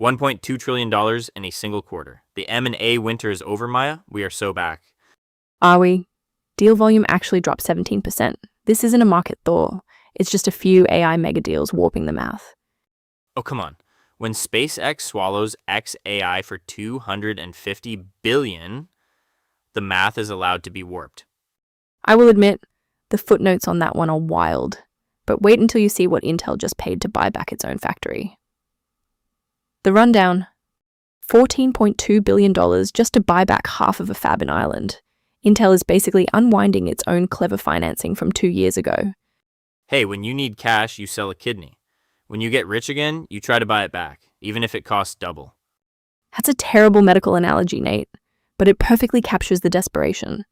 $1.2 trillion in a single quarter. The M&A winter is over, Maya. We are so back. Are we? Deal volume actually dropped 17%. This isn't a market thaw. It's just a few AI megadeals warping the math. Oh, come on. When SpaceX swallows xAI for $250 billion, the math is allowed to be warped. I will admit, the footnotes on that one are wild. But wait until you see what Intel just paid to buy back its own factory. The rundown: $14.2 billion just to buy back half of a fab in Ireland. Intel is basically unwinding its own clever financing from 2 years ago. Hey, when you need cash, you sell a kidney. When you get rich again, you try to buy it back, even if it costs double. That's a terrible medical analogy, Nate, but it perfectly captures the desperation.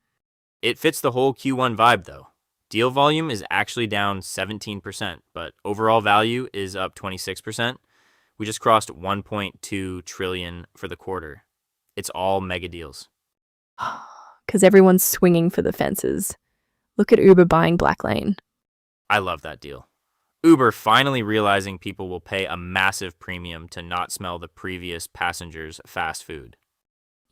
It fits the whole Q1 vibe, though. Deal volume is actually down 17%, but overall value is up 26%. We just crossed 1.2 trillion for the quarter. It's all mega deals. Because everyone's swinging for the fences. Look at Uber buying Black Lane. I love that deal. Uber finally realizing people will pay a massive premium to not smell the previous passenger's fast food.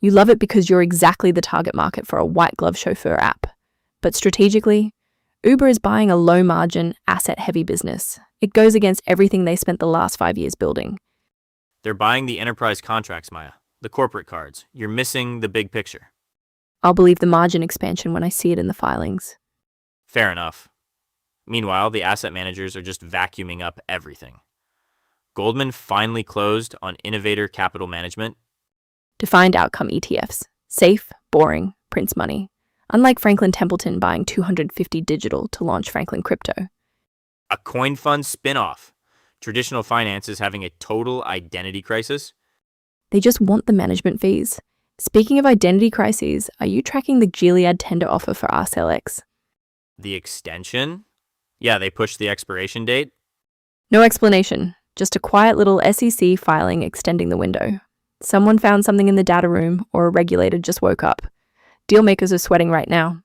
You love it because you're exactly the target market for a white glove chauffeur app. But strategically, Uber is buying a low-margin, asset-heavy business. It goes against everything they spent the last 5 years building. They're buying the enterprise contracts, Maya, the corporate cards. You're missing the big picture. I'll believe the margin expansion when I see it in the filings. Fair enough. Meanwhile, the asset managers are just vacuuming up everything. Goldman finally closed on Innovator Capital Management. Defined outcome ETFs. Safe, boring, prints money. Unlike Franklin Templeton buying 250 digital to launch Franklin Crypto. A CoinFund spin-off. Traditional finance is having a total identity crisis. They just want the management fees. Speaking of identity crises, are you tracking the Gilead tender offer for RSLX? The extension? Yeah, they pushed the expiration date. No explanation, just a quiet little SEC filing extending the window. Someone found something in the data room, or a regulator just woke up. Dealmakers are sweating right now.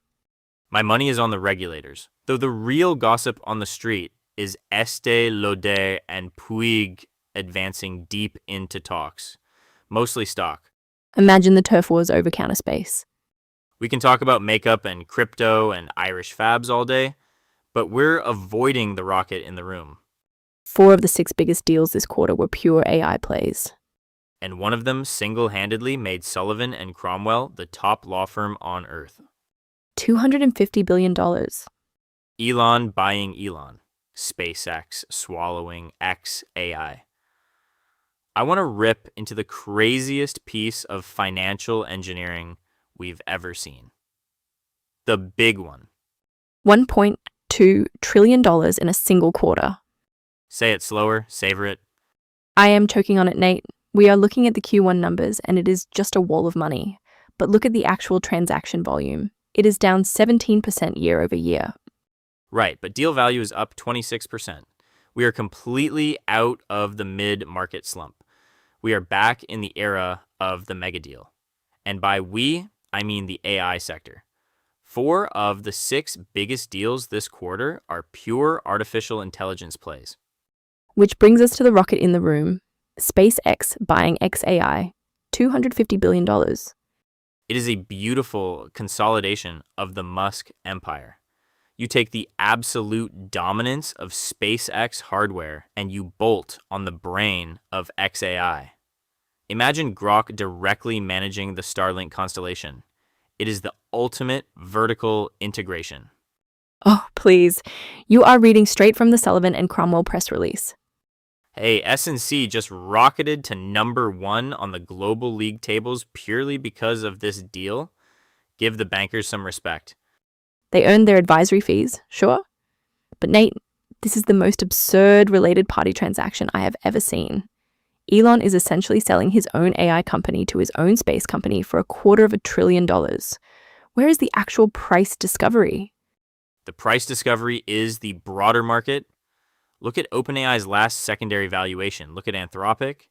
My money is on the regulators, though the real gossip on the street is Estée Lauder and Puig advancing deep into talks, mostly stock. Imagine the turf wars over counter space. We can talk about makeup and crypto and Irish fabs all day, but we're avoiding the rocket in the room. 4 of the 6 biggest deals this quarter were pure AI plays. And one of them single-handedly made Sullivan and Cromwell the top law firm on earth. $250 billion. Elon buying Elon. SpaceX swallowing xAI. I want to rip into the craziest piece of financial engineering we've ever seen. The big one. $1.2 trillion in a single quarter. Say it slower, savor it. I am choking on it, Nate. We are looking at the Q1 numbers and it is just a wall of money. But look at the actual transaction volume. It is down 17% year over year. Right, but deal value is up 26%. We are completely out of the mid-market slump. We are back in the era of the mega deal. And by we, I mean the AI sector. 4 of the 6 biggest deals this quarter are pure artificial intelligence plays. Which brings us to the rocket in the room. SpaceX buying xAI, $250 billion. It is a beautiful consolidation of the Musk empire. You take the absolute dominance of SpaceX hardware and you bolt on the brain of xAI. Imagine Grok directly managing the Starlink constellation. It is the ultimate vertical integration. Oh, please. You are reading straight from the Sullivan and Cromwell press release. Hey, S&C just rocketed to #1 on the global league tables purely because of this deal. Give the bankers some respect. They earned their advisory fees, sure. But Nate, this is the most absurd related party transaction I have ever seen. Elon is essentially selling his own AI company to his own space company for $250 billion. Where is the actual price discovery? The price discovery is the broader market. Look at OpenAI's last secondary valuation. Look at Anthropic.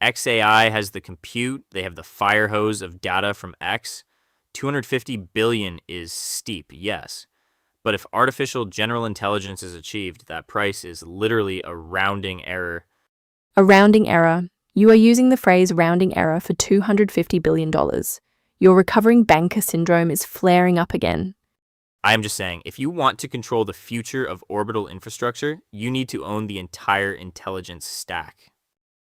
xAI has the compute. They have the fire hose of data from X. 250 billion is steep, yes. But if artificial general intelligence is achieved, that price is literally a rounding error. A rounding error. You are using the phrase rounding error for $250 billion. Your recovering banker syndrome is flaring up again. I am just saying, if you want to control the future of orbital infrastructure, you need to own the entire intelligence stack.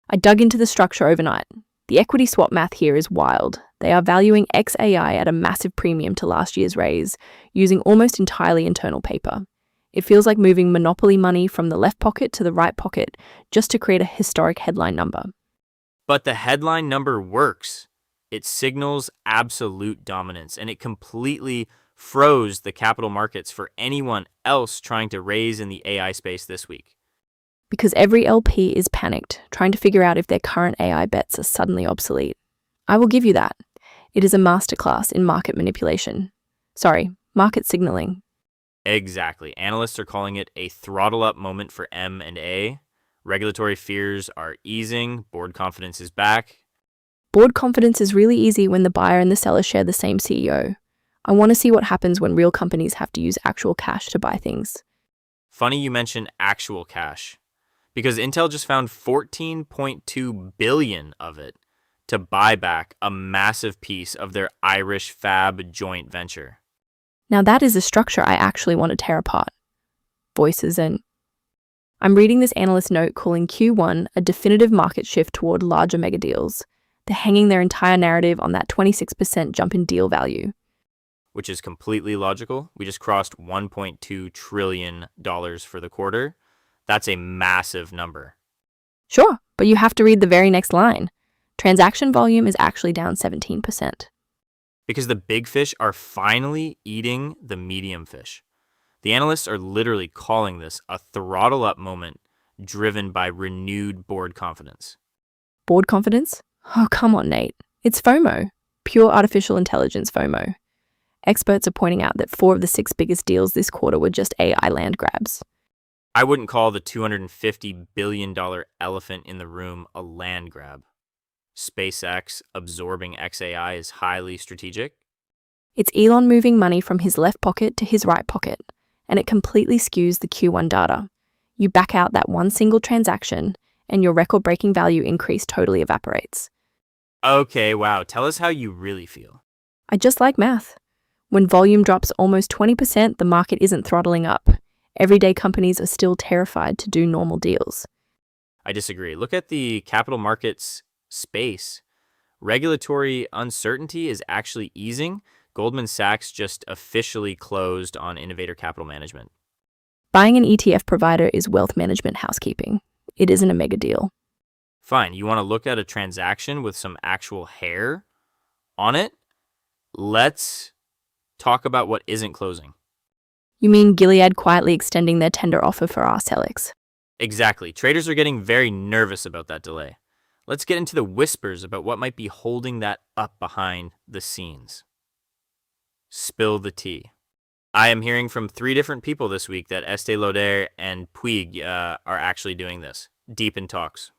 I dug into the structure overnight. The equity swap math here is wild. They are valuing xAI at a massive premium to last year's raise, using almost entirely internal paper. It feels like moving monopoly money from the left pocket to the right pocket just to create a historic headline number. But the headline number works. It signals absolute dominance, and it completely froze the capital markets for anyone else trying to raise in the AI space this week. Because every LP is panicked, trying to figure out if their current AI bets are suddenly obsolete. I will give you that. It is a masterclass in market manipulation. Sorry, market signaling. Exactly. Analysts are calling it a throttle-up moment for M&A. Regulatory fears are easing. Board confidence is back. Board confidence is really easy when the buyer and the seller share the same CEO. I want to see what happens when real companies have to use actual cash to buy things. Funny you mention actual cash, because Intel just found $14.2 billion of it to buy back a massive piece of their Irish fab joint venture. Now that is a structure I actually want to tear apart. Voices and... I'm reading this analyst note calling Q1 a definitive market shift toward larger megadeals. They're hanging their entire narrative on that 26% jump in deal value. Which is completely logical. We just crossed $1.2 trillion for the quarter. That's a massive number. Sure, but you have to read the very next line. Transaction volume is actually down 17%. Because the big fish are finally eating the medium fish. The analysts are literally calling this a throttle-up moment driven by renewed board confidence. Board confidence? Oh, come on, Nate. It's FOMO. Pure artificial intelligence FOMO. Experts are pointing out that 4 of the 6 biggest deals this quarter were just AI land grabs. I wouldn't call the $250 billion elephant in the room a land grab. SpaceX absorbing xAI is highly strategic. It's Elon moving money from his left pocket to his right pocket, and it completely skews the Q1 data. You back out that one single transaction, and your record-breaking value increase totally evaporates. Okay, wow. Tell us how you really feel. I just like math. When volume drops almost 20%, the market isn't throttling up. Everyday companies are still terrified to do normal deals. I disagree. Look at the capital markets space. Regulatory uncertainty is actually easing. Goldman Sachs just officially closed on Innovator Capital Management. Buying an ETF provider is wealth management housekeeping. It isn't a mega deal. Fine, you want to look at a transaction with some actual hair on it? Let's talk about what isn't closing. You mean Gilead quietly extending their tender offer for Arcellx? Exactly. Traders are getting very nervous about that delay. Let's get into the whispers about what might be holding that up behind the scenes. Spill the tea. I am hearing from 3 different people this week that Estée Lauder and Puig are actually doing this. Deep in talks.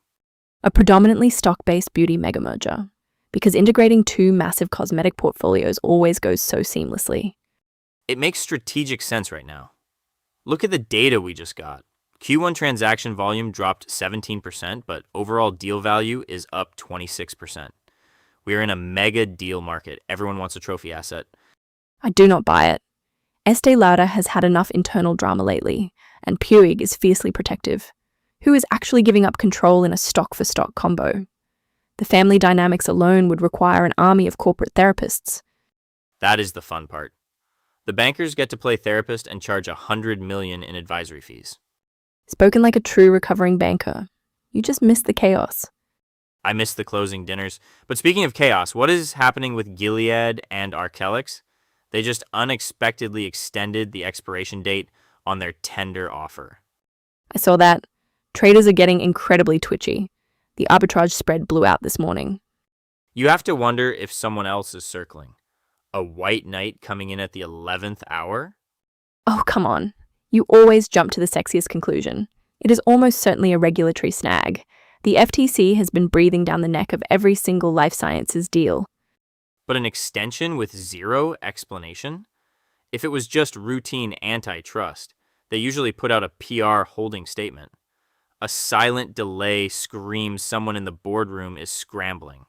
A predominantly stock-based beauty mega merger. Because integrating 2 massive cosmetic portfolios always goes so seamlessly. It makes strategic sense right now. Look at the data we just got. Q1 transaction volume dropped 17%, but overall deal value is up 26%. We are in a mega deal market. Everyone wants a trophy asset. I do not buy it. Estée Lauder has had enough internal drama lately, and Puig is fiercely protective. Who is actually giving up control in a stock-for-stock combo? The family dynamics alone would require an army of corporate therapists. That is the fun part. The bankers get to play therapist and charge $100 million in advisory fees. Spoken like a true recovering banker. You just missed the chaos. I missed the closing dinners. But speaking of chaos, what is happening with Gilead and Arcellx? They just unexpectedly extended the expiration date on their tender offer. I saw that. Traders are getting incredibly twitchy. The arbitrage spread blew out this morning. You have to wonder if someone else is circling. A white knight coming in at the 11th hour? Oh, come on. You always jump to the sexiest conclusion. It is almost certainly a regulatory snag. The FTC has been breathing down the neck of every single life sciences deal. But an extension with zero explanation? If it was just routine antitrust, they usually put out a PR holding statement. A silent delay screams someone in the boardroom is scrambling.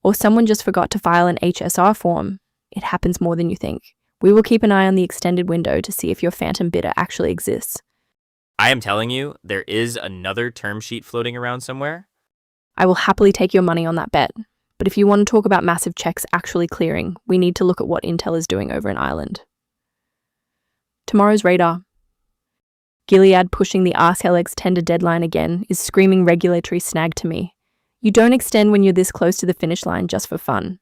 Or someone just forgot to file an HSR form. It happens more than you think. We will keep an eye on the extended window to see if your phantom bidder actually exists. I am telling you, there is another term sheet floating around somewhere. I will happily take your money on that bet. But if you want to talk about massive checks actually clearing, we need to look at what Intel is doing over in Ireland. Tomorrow's radar. Gilead pushing the AskLX tender deadline again is screaming regulatory snag to me. You don't extend when you're this close to the finish line just for fun.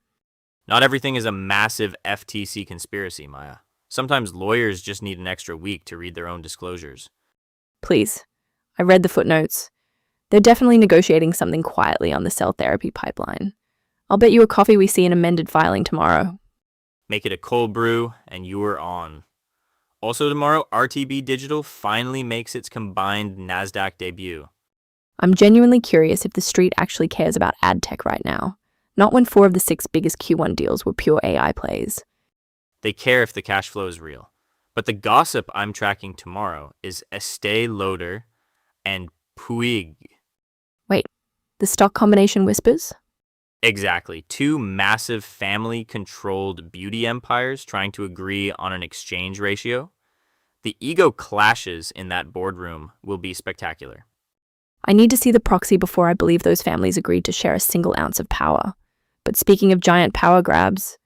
Not everything is a massive FTC conspiracy, Maya. Sometimes lawyers just need an extra week to read their own disclosures. Please. I read the footnotes. They're definitely negotiating something quietly on the cell therapy pipeline. I'll bet you a coffee we see an amended filing tomorrow. Make it a cold brew, and you are on. Also tomorrow, RTB Digital finally makes its combined NASDAQ debut. I'm genuinely curious if the street actually cares about ad tech right now. Not when 4 of the 6 biggest Q1 deals were pure AI plays. They care if the cash flow is real. But the gossip I'm tracking tomorrow is Estee Lauder and Puig. Wait, the stock combination whispers? Exactly. 2 massive family-controlled beauty empires trying to agree on an exchange ratio. The ego clashes in that boardroom will be spectacular. I need to see the proxy before I believe those families agreed to share a single ounce of power. But speaking of giant power grabs,